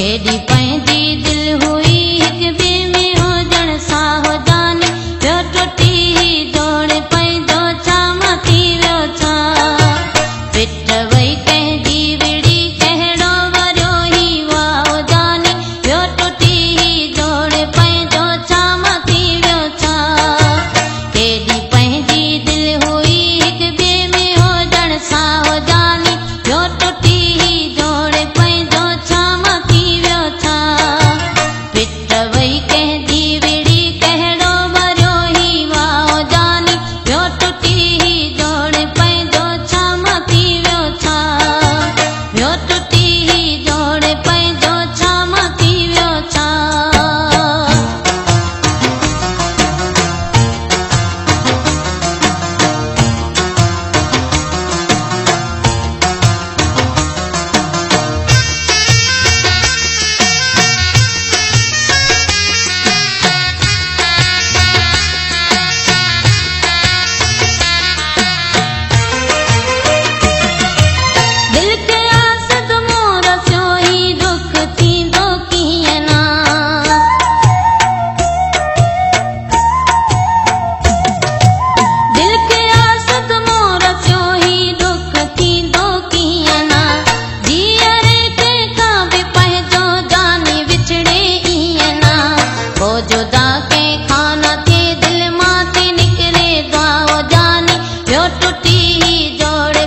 केॾी पंहिंजी दिल हुई हिक ॿिए में हुजण साहो जाने ॿियो टुटी जोड़ पंहिंजो छा मथी वियो छा पिट वई कंहिंजी विड़ी कहिड़ो वरियो ही वाहो जाने ॿियो टुटी जोड़ पंहिंजो छा मथी वियो छा केॾी पंहिंजी दिल हुई हिक ॿिए में हुजण साहो जाने ॿियो टुटी जोड़ पंहिंजो छा मथी वियो छा पिट वई कंहिंजी विड़ी कहिड़ो वरियो ही वाहो जाने ॿियो टुटी जोड़ पंहिंजो छा मथी वियो छा ॿियो टुटी जोड़ पंहिंजो छा मथी वियो छा दिल के आसद मोर थियो ही दुख थींदो कीअं ना दिल के आसद मोर थियो ही दुख थींदो कीअं ना जीअरे कंहिंखां बि पंहिंजो जाने विछड़े ईअं ना पोइ जुदा कंहिंखां न थिए दिल मां ते निकिरे दुआओ जाने ॿियो टुटी जोड़